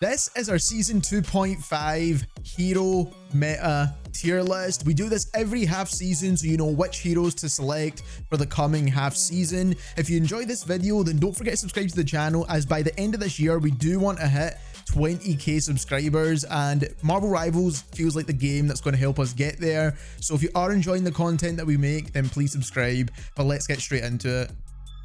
This is our season 2.5 hero meta tier list. We do this every half season so you know which heroes to select for the coming half season. If you enjoyed this video, then don't forget to subscribe to the channel, as by the end of this year we do want to hit 20k subscribers, and Marvel Rivals feels like the game that's going to help us get there. So if you are enjoying the content that we make, then please subscribe. But let's get straight into it.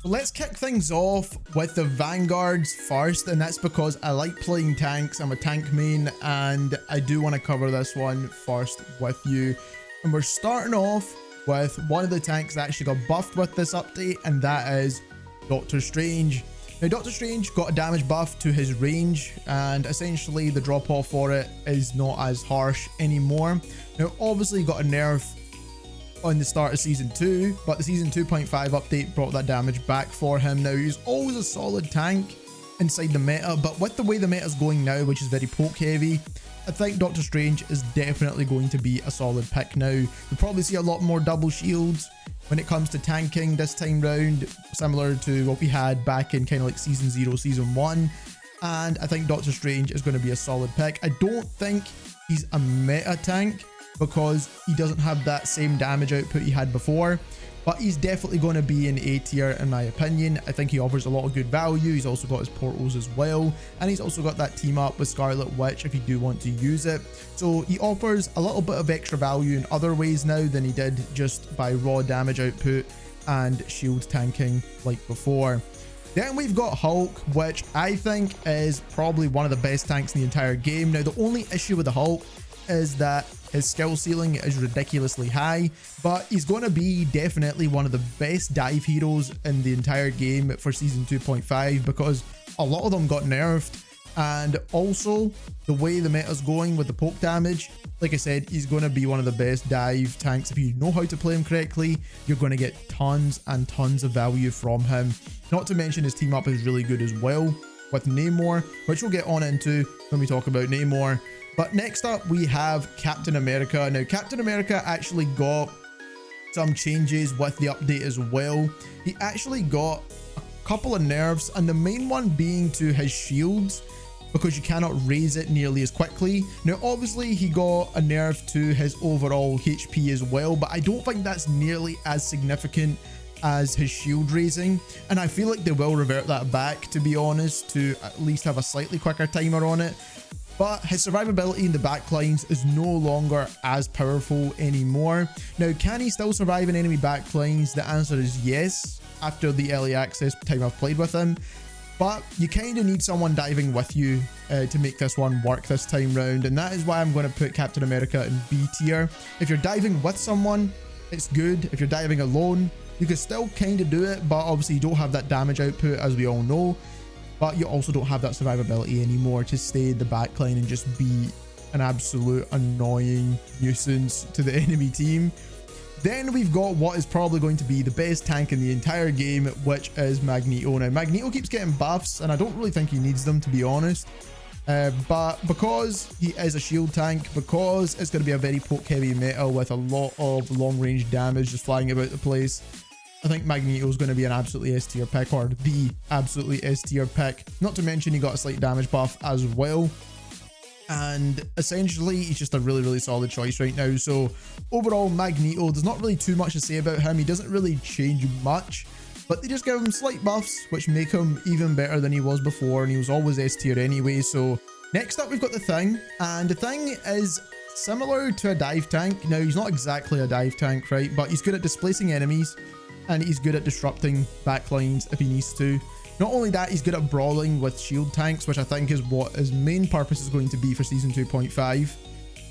So let's kick things off with the Vanguards first, and that's because I like playing tanks. I'm a tank main, and I do want to cover this one first with you. And we're starting off with one of the tanks that actually got buffed with this update, and that is Doctor Strange. Now, Doctor Strange got a damage buff to his range, and essentially the drop off for it is not as harsh anymore. Now, obviously, he got a nerf on the start of season 2, but the season 2.5 update brought that damage back for him. Now, he's always a solid tank inside the meta, but with the way the meta is going now, which is very poke heavy, I think Doctor Strange is definitely going to be a solid pick now. We'll probably see a lot more double shields when it comes to tanking this time round, similar to what we had back in kind of like season 0, season 1. And I think Doctor Strange is going to be a solid pick. I don't think he's a meta tank because he doesn't have that same damage output he had before, but he's definitely going to be an A tier in my opinion. I think he offers a lot of good value. He's also got his portals as well, and he's also got that team up with Scarlet Witch if you do want to use it. So he offers a little bit of extra value in other ways now than he did just by raw damage output and shield tanking like before. Then we've got Hulk, which I think is probably one of the best tanks in the entire game. Now, the only issue with the Hulk is that his skill ceiling is ridiculously high, but he's going to be definitely one of the best dive heroes in the entire game for season 2.5 because a lot of them got nerfed, and also the way the meta's going with the poke damage, like I said, he's going to be one of the best dive tanks. If you know how to play him correctly, you're going to get tons and tons of value from him. Not to mention his team up is really good as well with Namor, which we'll get on into when we talk about Namor. But next up, we have Captain America. Now, Captain America actually got some changes with the update as well. He actually got a couple of nerfs, and the main one being to his shields, because you cannot raise it nearly as quickly. Now, obviously, he got a nerf to his overall HP as well, but I don't think that's nearly as significant as his shield raising, and I feel like they will revert that back, to be honest, to at least have a slightly quicker timer on it. But his survivability in the backlines is no longer as powerful anymore. Now, can he still survive in enemy backlines? The answer is yes, after the early access time I've played with him. But you kind of need someone diving with you to make this one work this time round, and that is why I'm going to put Captain America in B tier. If you're diving with someone, it's good. If you're diving alone, you can still kind of do it, but obviously you don't have that damage output, as we all know. But you also don't have that survivability anymore to stay in the backline and just be an absolute annoying nuisance to the enemy team. Then we've got what is probably going to be the best tank in the entire game, which is Magneto. Now, Magneto keeps getting buffs, and I don't really think he needs them, to be honest. But because he is a shield tank, because it's going to be a very poke heavy meta with a lot of long range damage just flying about the place, I think Magneto is going to be an absolutely S tier pick, or the absolutely S tier pick. Not to mention he got a slight damage buff as well. And essentially, he's just a really, really solid choice right now. So overall, Magneto, there's not really too much to say about him. He doesn't really change much, but they just give him slight buffs, which make him even better than he was before. And he was always S tier anyway. So next up, we've got the Thing. And the Thing is similar to a dive tank. Now, he's not exactly a dive tank, right? But he's good at displacing enemies, and he's good at disrupting backlines if he needs to. Not only that, he's good at brawling with shield tanks, which I think is what his main purpose is going to be for season 2.5.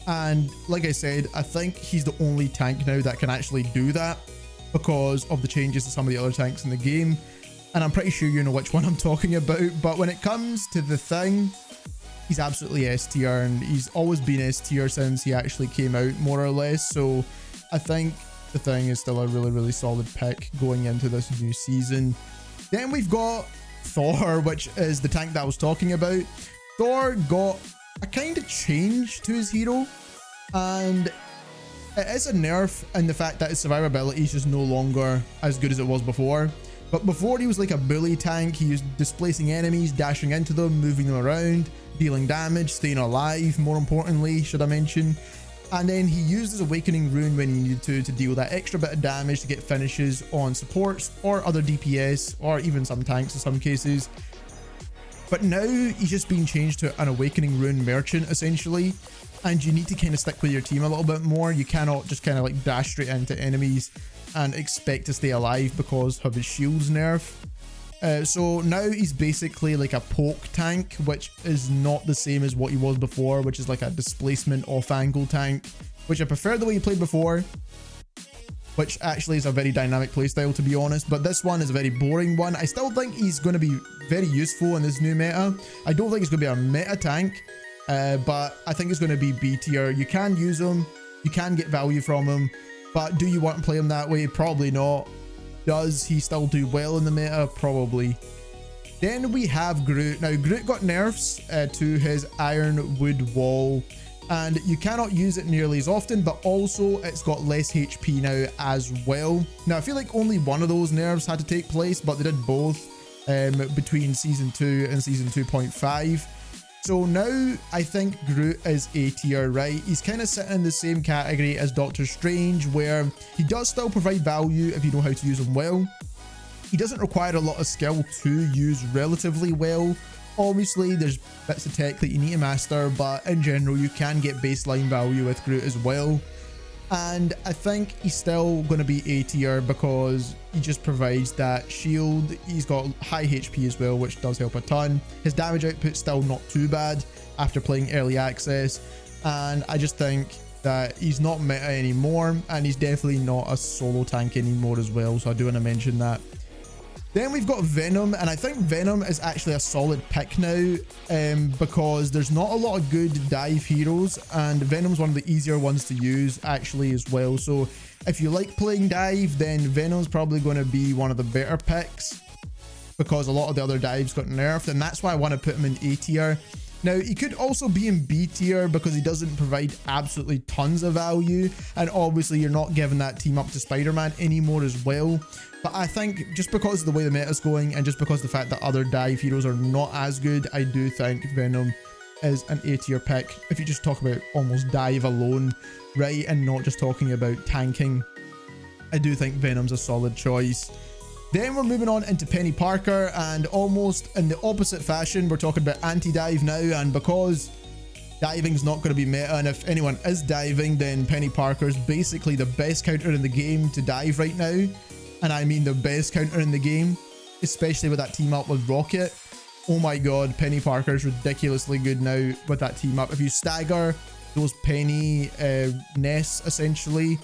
And like I said, I think he's the only tank now that can actually do that because of the changes to some of the other tanks in the game. And I'm pretty sure you know which one I'm talking about. But when it comes to the Thing, he's absolutely S tier, and he's always been S tier since he actually came out, more or less. So I think the Thing is still a really, really solid pick going into this new season. Then we've got Thor, which is the tank that I was talking about. Thor got a kind of change to his hero, and it is a nerf in the fact that his survivability is just no longer as good as it was before. But before he was like a bully tank, he was displacing enemies, dashing into them, moving them around, dealing damage, staying alive, more importantly, should I mention. And then he used his Awakening Rune when he needed to deal that extra bit of damage to get finishes on supports or other DPS or even some tanks in some cases. But now he's just being changed to an Awakening Rune merchant essentially, and you need to kind of stick with your team a little bit more. You cannot just kind of like dash straight into enemies and expect to stay alive because of his shield's nerf. So now he's basically like a poke tank, which is not the same as what he was before, which is like a displacement off-angle tank, which I prefer the way he played before, which actually is a very dynamic playstyle to be honest, but this one is a very boring one. I still think he's going to be very useful in this new meta. I don't think he's going to be a meta tank, but I think it's going to be B tier. You can use him, you can get value from him, but do you want to play him that way? Probably not. Does he still do well in the meta? Probably. Then we have Groot. Now Groot got nerfs to his Iron Wood Wall, and you cannot use it nearly as often, but also it's got less HP now as well. Now I feel like only one of those nerfs had to take place, but they did both between season 2 and season 2.5. So now I think Groot is A tier, right? He's kind of sitting in the same category as Doctor Strange, where he does still provide value if you know how to use him well. He doesn't require a lot of skill to use relatively well. Obviously, there's bits of tech that you need to master, but in general, you can get baseline value with Groot as well. And I think he's still going to be A tier because he just provides that shield. He's got high HP as well, which does help a ton. His damage output's still not too bad after playing early access. And I just think that he's not meta anymore, and he's definitely not a solo tank anymore as well. So I do want to mention that. Then we've got Venom, and I think Venom is actually a solid pick now because there's not a lot of good dive heroes, and Venom's one of the easier ones to use actually as well. So if you like playing dive, then Venom's probably going to be one of the better picks because a lot of the other dives got nerfed, and that's why I want to put him in A tier. Now, he could also be in B tier because he doesn't provide absolutely tons of value, and obviously you're not giving that team up to Spider-Man anymore as well. But I think just because of the way the meta's going and just because of the fact that other dive heroes are not as good, I do think Venom is an A tier pick if you just talk about almost dive alone, right, and not just talking about tanking. I do think Venom's a solid choice. Then we're moving on into Penny Parker, and almost in the opposite fashion, we're talking about anti-dive now, and because diving's not going to be meta, and if anyone is diving, then Penny Parker's basically the best counter in the game to dive right now. And I mean the best counter in the game, especially with that team up with Rocket. Oh my god, Penny Parker's ridiculously good now with that team up. If you stagger those Penny nests essentially,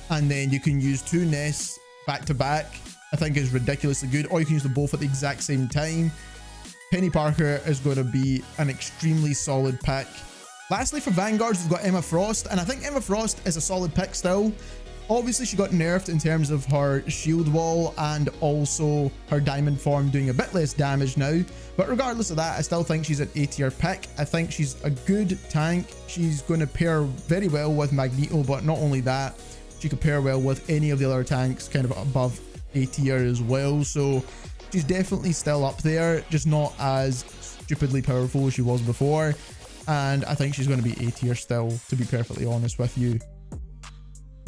and then you can use 2 nests back to back, I think is ridiculously good. Or you can use them both at the exact same time. Penny Parker is going to be an extremely solid pick. Lastly, for Vanguards, we've got EMMA FROST, and I think EMMA FROST is a solid pick still. Obviously, she got nerfed in terms of her shield wall and also her diamond form doing a bit less damage now. But regardless of that, I still think she's an A tier pick. I think she's a good tank. She's going to pair very well with Magneto, but not only that, she could pair well with any of the other tanks kind of above A tier as well. So she's definitely still up there, just not as stupidly powerful as she was before. And I think she's going to be A tier still, to be perfectly honest with you.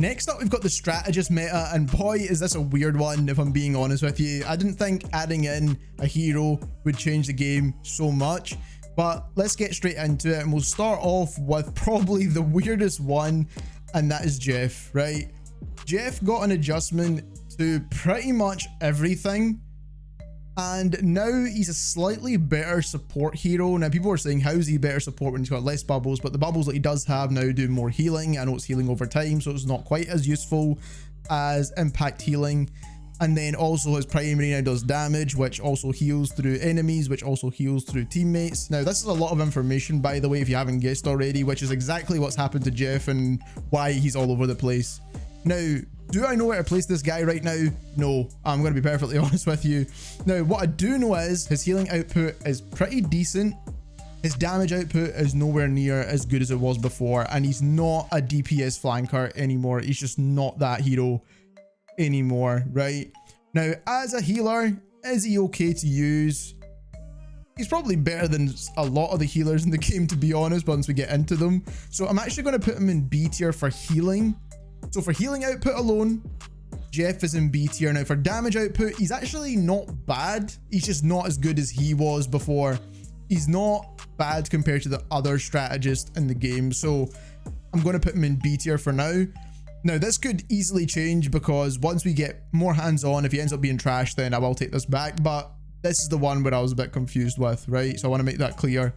Next up, we've got the Strategist meta, and boy, is this a weird one if I'm being honest with you. I didn't think adding in a hero would change the game so much, but let's get straight into it, and we'll start off with probably the weirdest one, and that is Jeff, right? Jeff got an adjustment to pretty much everything, and now he's a slightly better support hero. Now, people are saying, how's he better support when he's got less bubbles? But the bubbles that he does have now do more healing. I know it's healing over time, so it's not quite as useful as impact healing. And then also his primary now does damage, which also heals through enemies, which also heals through teammates. Now, this is a lot of information, by the way, if you haven't guessed already, which is exactly what's happened to Jeff and why he's all over the place. Now, do I know where to place this guy right now? No, I'm going to be perfectly honest with you. Now, what I do know is his healing output is pretty decent. His damage output is nowhere near as good as it was before, and he's not a DPS flanker anymore. He's just not that hero anymore, right? Now, as a healer, is he okay to use? He's probably better than a lot of the healers in the game, to be honest, once we get into them. So I'm actually going to put him in B tier for healing. So for healing output alone, Jeff is in B tier. Now for damage output, he's actually not bad. He's just not as good as he was before. He's not bad compared to the other strategists in the game. So I'm going to put him in B tier for now. Now this could easily change because once we get more hands-on, if he ends up being trash, then I will take this back. But this is the one where I was a bit confused with, right? So I want to make that clear.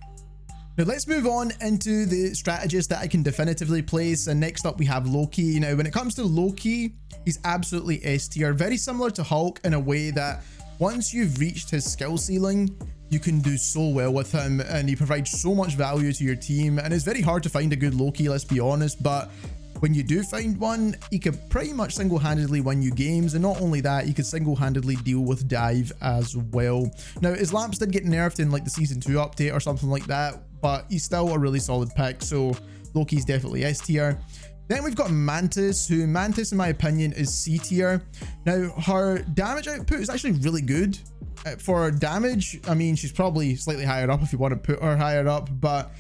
Now let's move on into the strategist that I can definitively place. And next up we have Loki. Now when it comes to Loki, he's absolutely S tier. Very similar to Hulk in a way that once you've reached his skill ceiling, you can do so well with him and he provides so much value to your team. And it's very hard to find a good Loki, let's be honest, but when you do find one, he could pretty much single-handedly win you games, and not only that, he could single-handedly deal with dive as well. Now, his lamps did get nerfed in like the Season 2 update or something like that, but he's still a really solid pick, so Loki's definitely S tier. Then we've got Mantis, who Mantis, in my opinion, is C tier. Now, her damage output is actually really good. For damage, I mean, she's probably slightly higher up if you want to put her higher up, but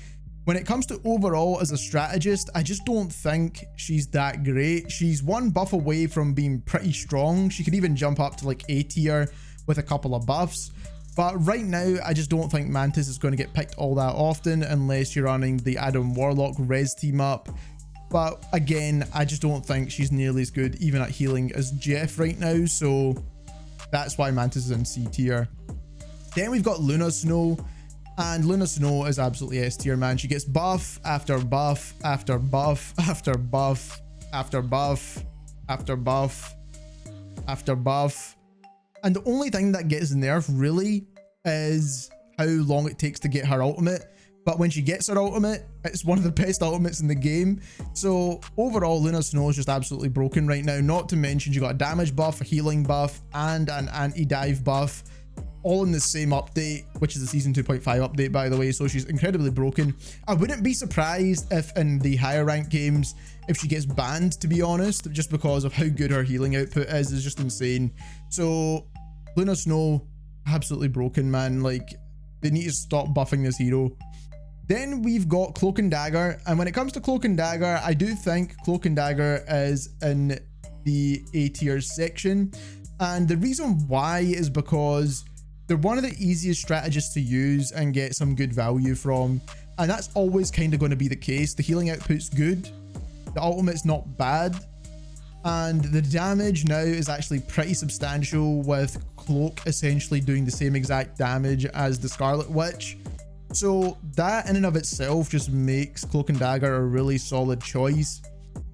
when it comes to overall as a strategist, I just don't think she's that great. She's one buff away from being pretty strong. She could even jump up to like A tier with a couple of buffs. But right now, I just don't think Mantis is going to get picked all that often unless you're running the Adam Warlock res team up. But again, I just don't think she's nearly as good even at healing as Jeff right now. So that's why Mantis is in C tier. Then we've got Luna Snow. And Luna Snow is absolutely S tier, man. She gets buff after buff after buff after buff after buff after buff after buff. And the only thing that gets nerfed really is how long it takes to get her ultimate. But when she gets her ultimate, it's one of the best ultimates in the game. So overall, Luna Snow is just absolutely broken right now. Not to mention, you got a damage buff, a healing buff, and an anti-dive buff, all in the same update, which is the Season 2.5 update, by the way. So she's incredibly broken. I wouldn't be surprised if in the higher rank games, if she gets banned, to be honest, just because of how good her healing output is just insane. So Luna Snow, absolutely broken, man. Like, they need to stop buffing this hero. Then we've got Cloak and Dagger, and when it comes to Cloak and Dagger, I do think Cloak and Dagger is in the A tier section, and the reason why is because they're one of the easiest strategists to use and get some good value from, and that's always kind of going to be the case. The healing output's good, the ultimate's not bad, and the damage now is actually pretty substantial, with Cloak essentially doing the same exact damage as the Scarlet Witch. So that in and of itself just makes Cloak and Dagger a really solid choice.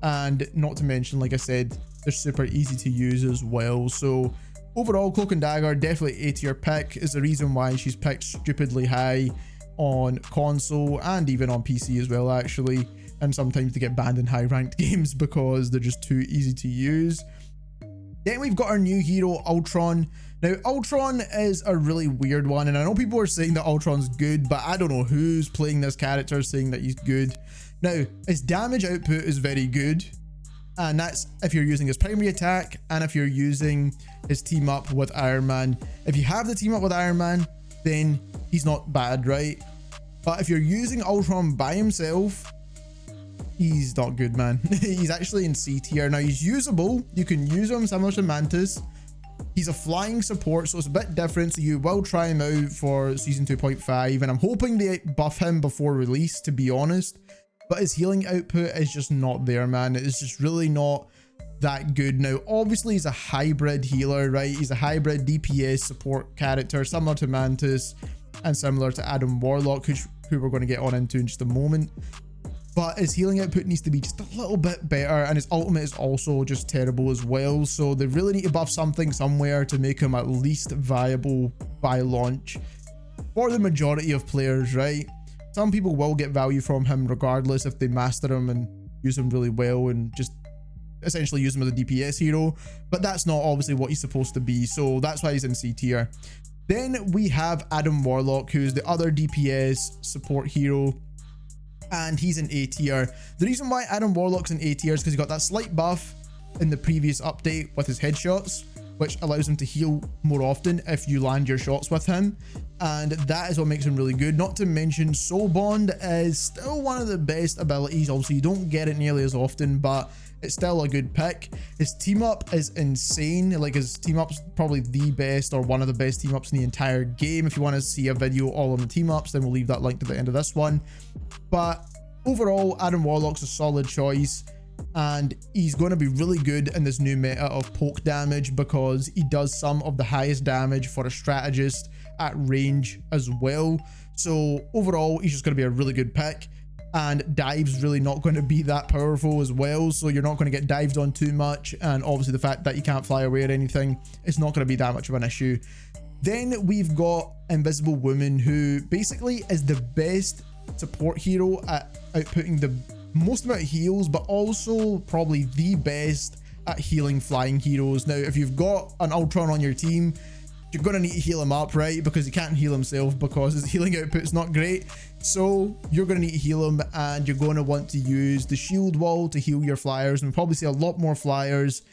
And not to mention, like I said, they're super easy to use as well. So overall, Cloak and Dagger, definitely A tier pick, is the reason why she's picked stupidly high on console and even on PC as well, actually. And sometimes they get banned in high ranked games because they're just too easy to use. Then we've got our new hero, Ultron. Now, Ultron is a really weird one, and I know people are saying that Ultron's good, but I don't know who's playing this character saying that he's good. Now, his damage output is very good, and that's if you're using his primary attack and if you're using his team up with Iron Man. If you have the team up with Iron Man, then he's not bad, right? But if you're using Ultron by himself, he's not good, man. He's actually in C tier. Now, he's usable. You can use him similar to Mantis. He's a flying support, so it's a bit different, so you will try him out for Season 2.5, and I'm hoping they buff him before release, to be honest. But his healing output is just not there, man. It's just really not that good. Now, obviously, he's a hybrid healer, right? He's a hybrid DPS support character, similar to Mantis and similar to Adam Warlock, who we're going to get on into in just a moment. But his healing output needs to be just a little bit better, and his ultimate is also just terrible as well. So they really need to buff something somewhere to make him at least viable by launch for the majority of players, right? Some people will get value from him regardless if they master him and use him really well and just essentially use him as a DPS hero, but that's not obviously what he's supposed to be, so that's why he's in C tier. Then we have Adam Warlock, who's the other DPS support hero, and he's in A tier. The reason why Adam Warlock's in A tier is because he got that slight buff in the previous update with his headshots, which allows him to heal more often if you land your shots with him, and that is what makes him really good. Not to mention Soul Bond is still one of the best abilities. Obviously you don't get it nearly as often, but it's still a good pick. His team up is insane. Like, his team up's probably the best, or one of the best team ups in the entire game. If you want to see a video all on the team ups, then we'll leave that link to the end of this one. But overall, Adam Warlock's a solid choice, and he's going to be really good in this new meta of poke damage, because he does some of the highest damage for a strategist at range as well. So overall, he's just going to be a really good pick. And dive's really not going to be that powerful as well, so you're not going to get dived on too much, and obviously the fact that you can't fly away or anything, it's not going to be that much of an issue. Then we've got Invisible Woman, who basically is the best support hero at outputting the most amount of heals, but also probably the best at healing flying heroes. Now, if you've got an Ultron on your team, you're going to need to heal him up, right? Because he can't heal himself because his healing output's not great. So you're going to need to heal him, and you're going to want to use the shield wall to heal your flyers. And we'll probably see a lot more flyers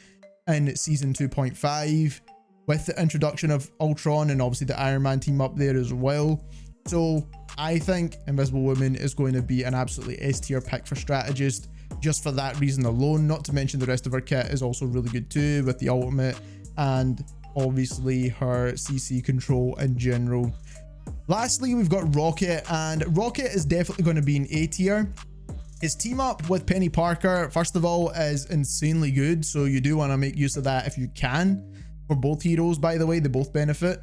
in season 2.5 with the introduction of Ultron and obviously the Iron Man team up there as well. So I think Invisible Woman is going to be an absolutely S tier pick for strategist, just for that reason alone. Not to mention the rest of her kit is also really good too, with the ultimate and obviously her CC control in general. Lastly, we've got Rocket, and Rocket is definitely going to be an A tier. His team up with Penny Parker, first of all, is insanely good, so you do want to make use of that if you can. For both heroes, by the way, they both benefit.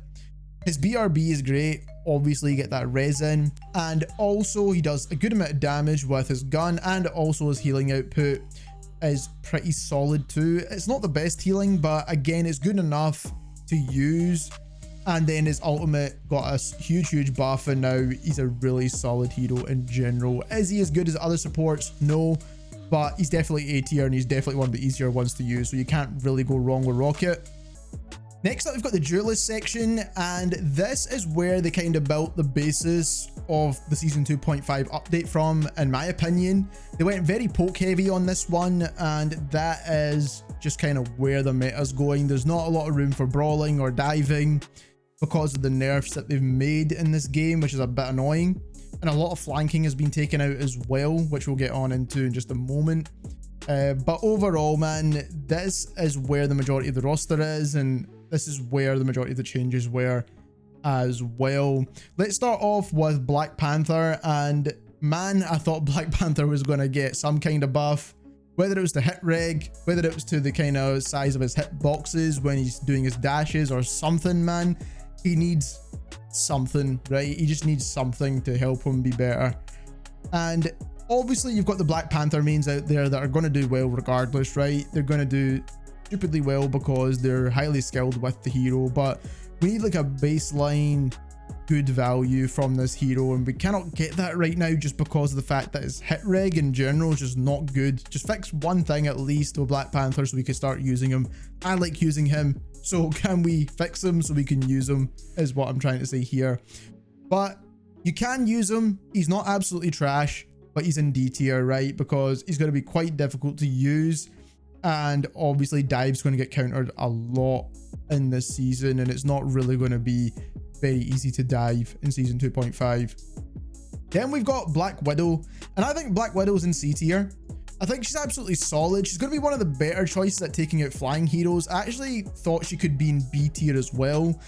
His BRB is great, obviously you get that resin, and also he does a good amount of damage with his gun, and also his healing output is pretty solid too. It's not the best healing, but again, it's good enough to use. And then his ultimate got a huge buff, and now he's a really solid hero in general. Is he as good as other supports? No, but he's definitely A tier, and he's definitely one of the easier ones to use, so you can't really go wrong with Rocket. Next up, we've got the Duelist section, and this is where they kind of built the basis of the season 2.5 update from, in my opinion. They went very poke heavy on this one, and that is just kind of where the meta's going. There's not a lot of room for brawling or diving because of the nerfs that they've made in this game, which is a bit annoying. And a lot of flanking has been taken out as well, which we'll get on into in just a moment. But overall, man, this is where the majority of the roster is, and this is where the majority of the changes were as well. Let's start off with Black Panther, and man, I thought Black Panther was going to get some kind of buff, whether it was to hit reg, whether it was to the kind of size of his hit boxes when he's doing his dashes or something. Man, he needs something, right? He just needs something to help him be better. And obviously you've got the Black Panther mains out there that are going to do well regardless, right? They're going to do stupidly well because they're highly skilled with the hero, but we need like a baseline good value from this hero, and we cannot get that right now just because of the fact that his hit reg in general is just not good. Just fix one thing at least with Black Panther so we can start using him. I like using him, so can we fix him so we can use him, is what I'm trying to say here. But you can use him. He's not absolutely trash, but he's in D tier, right? Because he's going to be quite difficult to use, and obviously dive's going to get countered a lot in this season, and it's not really going to be very easy to dive in season 2.5. Then we've got Black Widow, and I think Black Widow's in C tier. I think she's absolutely solid. She's going to be one of the better choices at taking out flying heroes. I actually thought she could be in B tier as well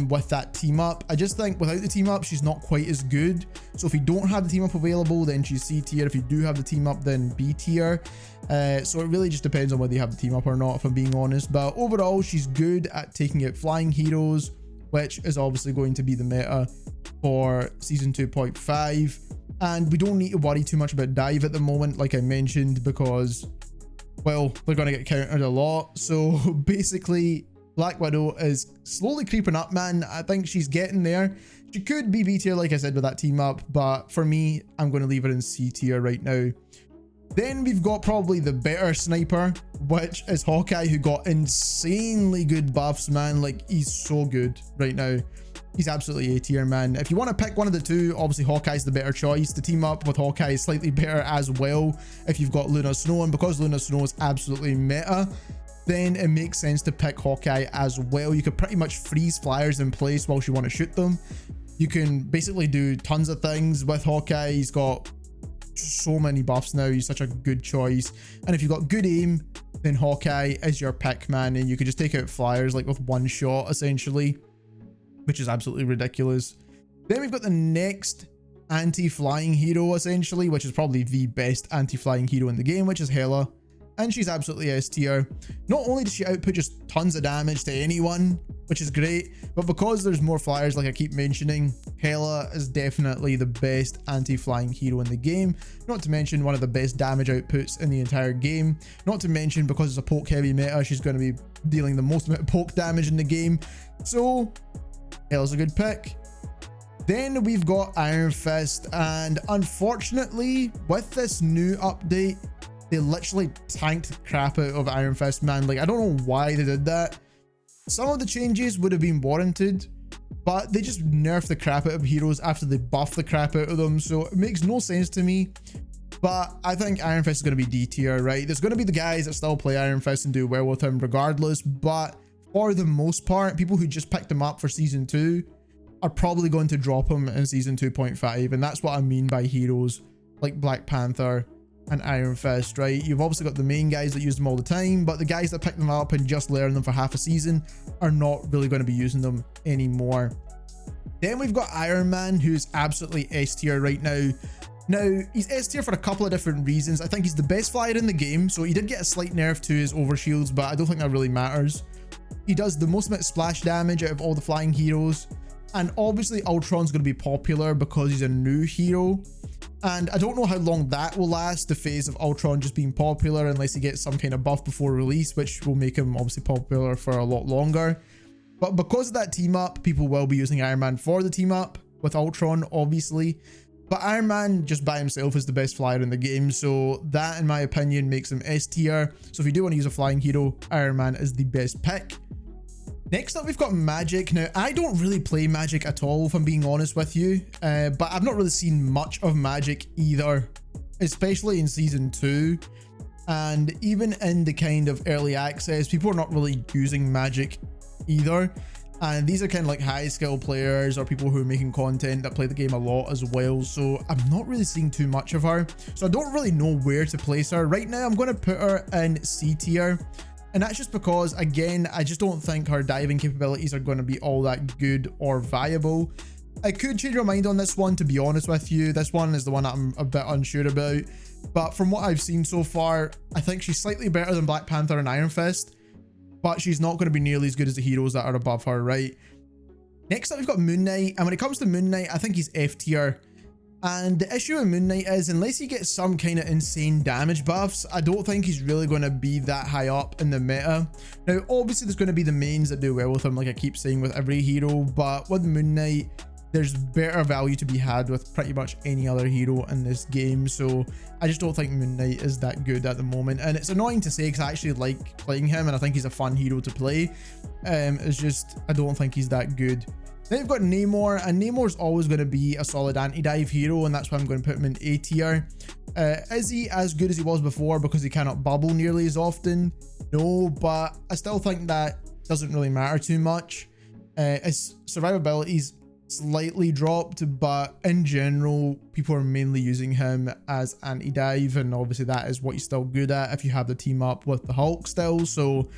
with that team up. I just think without the team up, she's not quite as good. So if you don't have the team up available, then she's C tier. If you do have the team up, then B tier. So it really just depends on whether you have the team up or not, if I'm being honest. But overall, she's good at taking out flying heroes, which is obviously going to be the meta for season 2.5. And we don't need to worry too much about dive at the moment, like I mentioned, because, well, they're going to get countered a lot. So basically, Black Widow is slowly creeping up, man. I think she's getting there. She could be B tier, like I said, with that team up, but for me, I'm going to leave her in C tier right now. Then we've got probably the better sniper, which is Hawkeye, who got insanely good buffs, man. Like, he's so good right now. He's absolutely A tier, man. If you want to pick one of the two, obviously Hawkeye's the better choice. To team up with Hawkeye is slightly better as well if you've got Luna Snow, and because Luna Snow is absolutely meta, then it makes sense to pick Hawkeye as well. You could pretty much freeze flyers in place whilst you want to shoot them. You can basically do tons of things with Hawkeye. He's got so many buffs now. He's such a good choice. And if you've got good aim, then Hawkeye is your pick, man. And you can just take out flyers like with one shot, essentially, which is absolutely ridiculous. Then we've got the next anti-flying hero, essentially, which is probably the best anti-flying hero in the game, which is Hela. And she's absolutely S tier. Not only does she output just tons of damage to anyone, which is great, but because there's more flyers, like I keep mentioning, Hela is definitely the best anti-flying hero in the game. Not to mention one of the best damage outputs in the entire game. Not to mention, because it's a poke heavy meta, she's going to be dealing the most amount of poke damage in the game. So Hela's a good pick. Then we've got Iron Fist, and unfortunately with this new update, they literally tanked the crap out of Iron Fist, man. Like, I don't know why they did that. Some of the changes would have been warranted, but they just nerfed the crap out of heroes after they buffed the crap out of them. So it makes no sense to me. But I think Iron Fist is going to be D tier, right? There's going to be the guys that still play Iron Fist and do well with him regardless. But for the most part, people who just picked him up for season 2 are probably going to drop him in season 2.5. And that's what I mean by heroes like Black Panther and Iron Fist, right? You've obviously got the main guys that use them all the time, but the guys that pick them up and just learn them for half a season are not really going to be using them anymore. Then we've got Iron Man, who's absolutely S tier right now. Now, he's S tier for a couple of different reasons. I think he's the best flyer in the game, so he did get a slight nerf to his overshields, but I don't think that really matters. He does the most amount of splash damage out of all the flying heroes, and obviously Ultron's going to be popular because he's a new hero. And I don't know how long that will last, the phase of Ultron just being popular, unless he gets some kind of buff before release, which will make him obviously popular for a lot longer. But because of that team up, people will be using Iron Man for the team up with Ultron, obviously. But Iron Man just by himself is the best flyer in the game, so that, in my opinion, makes him S tier. So if you do want to use a flying hero, Iron Man is the best pick. Next up, we've got Magic. Now, I don't really play Magic at all, if I'm being honest with you, but I've not really seen much of Magic either, especially in Season 2. And even in the kind of early access, people are not really using Magic either. And these are kind of like high skill players or people who are making content that play the game a lot as well. So I'm not really seeing too much of her. So I don't really know where to place her. Right now, I'm going to put her in C tier. And that's just because, again, I just don't think her diving capabilities are going to be all that good or viable. I could change my mind on this one, to be honest with you. This one is the one that I'm a bit unsure about. But from what I've seen so far, I think she's slightly better than Black Panther and Iron Fist. But she's not going to be nearly as good as the heroes that are above her, right? Next up, we've got Moon Knight. And when it comes to Moon Knight, I think he's F tier. And the issue with Moon Knight is, unless he gets some kind of insane damage buffs, I don't think he's really going to be that high up in the meta. Now, obviously, there's going to be the mains that do well with him, like I keep saying with every hero. But with Moon Knight, there's better value to be had with pretty much any other hero in this game. So I just don't think Moon Knight is that good at the moment. And it's annoying to say because I actually like playing him and I think he's a fun hero to play. It's just, I don't think he's that good. Then we've got Namor, and Namor's always going to be a solid anti-dive hero, and that's why I'm going to put him in A tier. Is he as good as he was before because he cannot bubble nearly as often? No, but I still think that doesn't really matter too much. His survivability's slightly dropped, but in general, people are mainly using him as anti-dive, and obviously that is what he's still good at if you have the team up with the Hulk still, so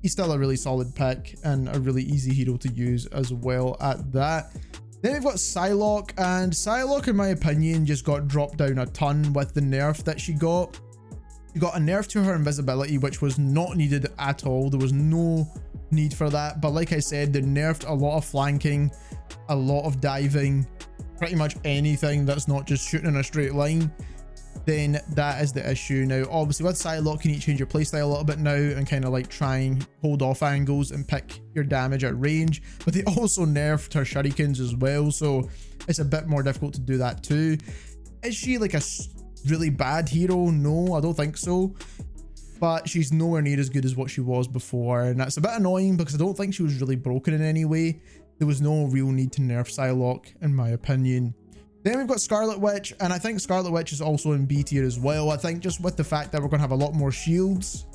he's still a really solid pick and a really easy hero to use as well at that. Then we've got Psylocke, and Psylocke, in my opinion, just got dropped down a ton with the nerf that she got. She got a nerf to her invisibility, which was not needed at all. There was no need for that, but like I said, they nerfed a lot of flanking, a lot of diving, pretty much anything that's not just shooting in a straight line. Then that is the issue. Now, obviously with Psylocke, you need to change your playstyle a little bit now and kind of like try and hold off angles and pick your damage at range. But they also nerfed her shurikens as well, so it's a bit more difficult to do that too. Is she like a really bad hero? No, I don't think so. But she's nowhere near as good as what she was before, and that's a bit annoying because I don't think she was really broken in any way. There was no real need to nerf Psylocke, in my opinion. Then we've got Scarlet Witch, and I think Scarlet Witch is also in B tier as well. I think just with the fact that we're going to have a lot more shields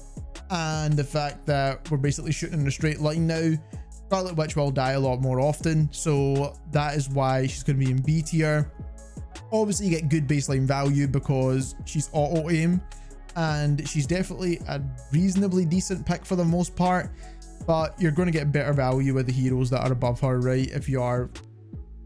and the fact that we're basically shooting in a straight line now, Scarlet Witch will die a lot more often, so that is why she's going to be in B tier. Obviously, you get good baseline value because she's auto aim, and she's definitely a reasonably decent pick for the most part, but you're going to get better value with the heroes that are above her, right? If you are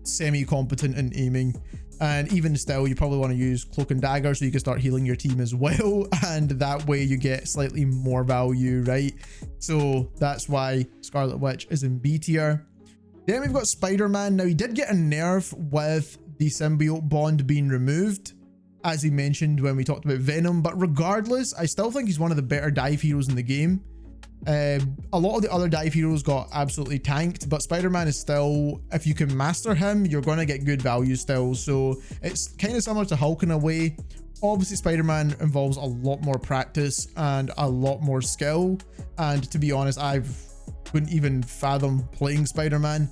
semi-competent in aiming. And even still, you probably want to use Cloak and Dagger so you can start healing your team as well, and that way you get slightly more value, right? So that's why Scarlet Witch is in B tier. Then we've got Spider-Man. Now, he did get a nerf with the symbiote bond being removed, as he mentioned when we talked about Venom, but regardless, I still think he's one of the better dive heroes in the game. A lot of the other dive heroes got absolutely tanked, but Spider-Man is still, if you can master him, you're going to get good value still. So it's kind of similar to Hulk in a way. Obviously, Spider-Man involves a lot more practice and a lot more skill, and to be honest, I wouldn't even fathom playing Spider-Man.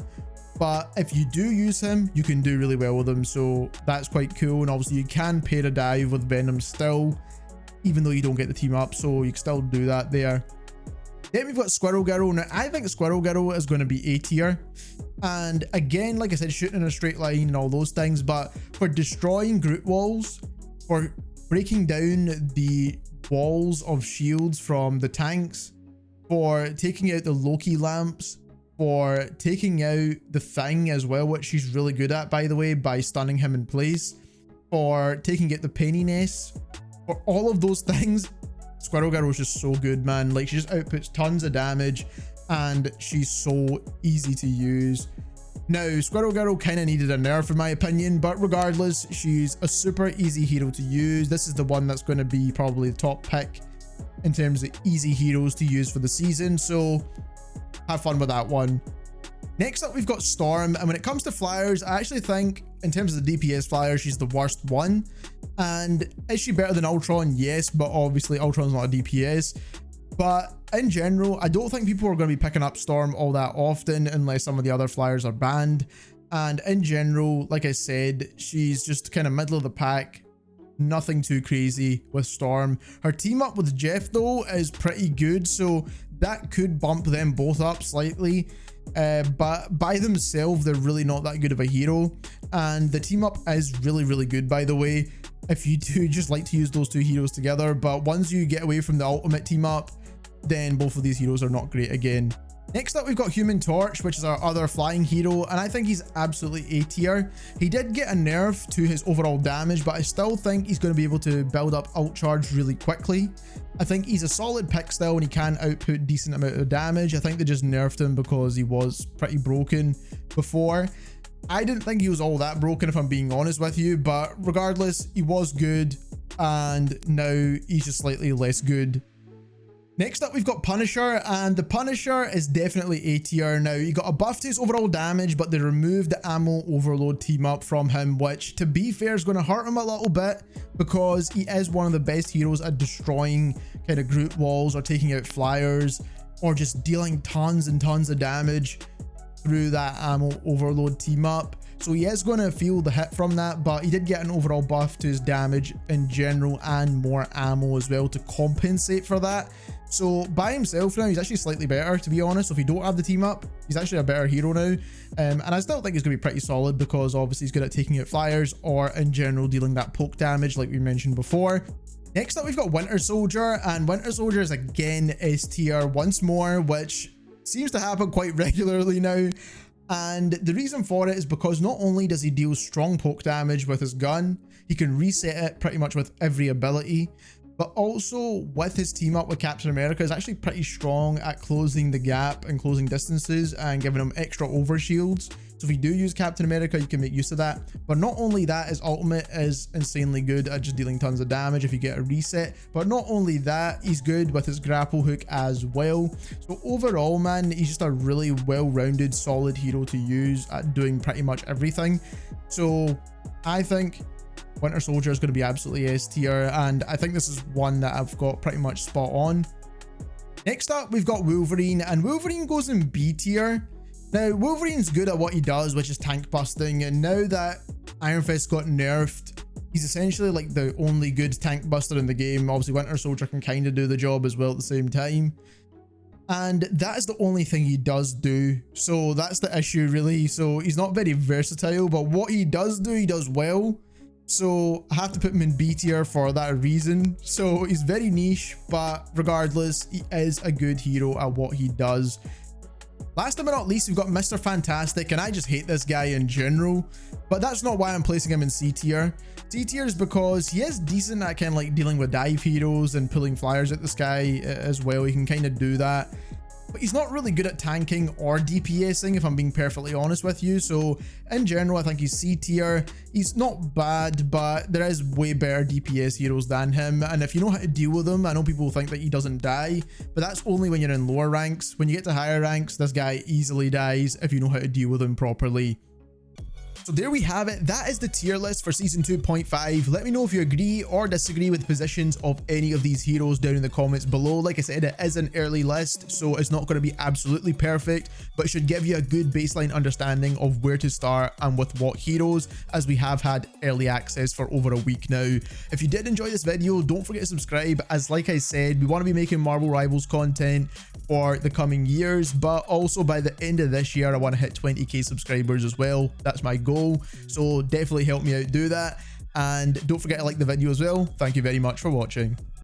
But if you do use him, you can do really well with him, so that's quite cool. And obviously you can pair a dive with Venom still, even though you don't get the team up, so you can still do that there. Then we've got Squirrel Girl. Now, I think Squirrel Girl is going to be A tier. And again, like I said, shooting in a straight line and all those things, but for destroying group walls, for breaking down the walls of shields from the tanks, for taking out the Loki lamps, for taking out the Thing as well, which she's really good at, by the way, by stunning him in place, for taking out the Penny Nest, for all of those things, Squirrel Girl is just so good, man. Like, she just outputs tons of damage and she's so easy to use. Now, Squirrel Girl kind of needed a nerf in my opinion, but regardless, she's a super easy hero to use. This is the one that's going to be probably the top pick in terms of easy heroes to use for the season, so have fun with that one. Next up, we've got Storm, and when it comes to flyers, I actually think in terms of the DPS flyer, she's the worst one. And is she better than Ultron? Yes, but obviously Ultron's not a DPS. But in general, I don't think people are going to be picking up Storm all that often unless some of the other flyers are banned. And in general, like I said, she's just kind of middle of the pack. Nothing too crazy with Storm. Her team up with Jeff though is pretty good, so that could bump them both up slightly. But by themselves, they're really not that good of a hero. And the team up is really good, by the way, if you do just like to use those two heroes together. But once you get away from the ultimate team up, then both of these heroes are not great again. Next up, we've got Human Torch, which is our other flying hero, and I think he's absolutely A tier. He did get a nerf to his overall damage, but I still think he's going to be able to build up ult charge really quickly. I think he's a solid pick still, and he can output decent amount of damage. I think they just nerfed him because he was pretty broken before. I didn't think he was all that broken, if I'm being honest with you, but regardless, he was good, and now he's just slightly less good. Next up, we've got Punisher, and the Punisher is definitely A tier. Now, he got a buff to his overall damage, but they removed the ammo overload team up from him, which, to be fair, is going to hurt him a little bit because he is one of the best heroes at destroying kind of group walls or taking out flyers or just dealing tons and tons of damage through that ammo overload team up. So he is going to feel the hit from that, but he did get an overall buff to his damage in general and more ammo as well to compensate for that. So by himself now, he's actually slightly better, to be honest. So if you don't have the team up, he's actually a better hero now. And I still think he's going to be pretty solid because obviously he's good at taking out flyers or in general dealing that poke damage like we mentioned before. Next up, we've got Winter Soldier, and Winter Soldier is again S tier once more, which seems to happen quite regularly now. And the reason for it is because not only does he deal strong poke damage with his gun, he can reset it pretty much with every ability, but also with his team up with Captain America is actually pretty strong at closing the gap and closing distances and giving him extra overshields. So if you do use Captain America, you can make use of that. But not only that, his ultimate is insanely good at just dealing tons of damage if you get a reset. But not only that, he's good with his grapple hook as well. So overall, man, he's just a really well-rounded, solid hero to use at doing pretty much everything. So I think Winter Soldier is going to be absolutely S tier, and I think this is one that I've got pretty much spot on. Next up, we've got Wolverine, and Wolverine goes in B tier. Now, Wolverine's good at what he does, which is tank busting, and now that Iron Fist got nerfed, He's essentially like the only good tank buster in the game. Obviously, Winter Soldier can kind of do the job as well at the same time. And that is the only thing he does do. So that's the issue, really. So he's not very versatile, but what he does do, he does well. So I have to put him in B tier for that reason. So he's very niche, but regardless, he is a good hero at what he does. Last but not least, we've got Mr. Fantastic, and I just hate this guy in general, but that's not why I'm placing him in C tier. C tier is because he is decent at kind of like dealing with dive heroes and pulling flyers at the sky as well. He can kind of do that, but he's not really good at tanking or DPSing, if I'm being perfectly honest with you. So in general, I think he's C tier. He's not bad, but there is way better DPS heroes than him. And if you know how to deal with him, I know people think that he doesn't die, but that's only when you're in lower ranks. When you get to higher ranks, this guy easily dies if you know how to deal with him properly. So there we have it. That is the tier list for season 2.5. Let me know if you agree or disagree with positions of any of these heroes down in the comments below. Like I said, it is an early list, so it's not going to be absolutely perfect, but it should give you a good baseline understanding of where to start and with what heroes, as we have had early access for over a week now. If you did enjoy this video, don't forget to subscribe, as like I said, we want to be making Marvel Rivals content for the coming years, but also by the end of this year I want to hit 20k subscribers as well. That's my goal, so definitely help me out do that, and don't forget to like the video as well. Thank you very much for watching.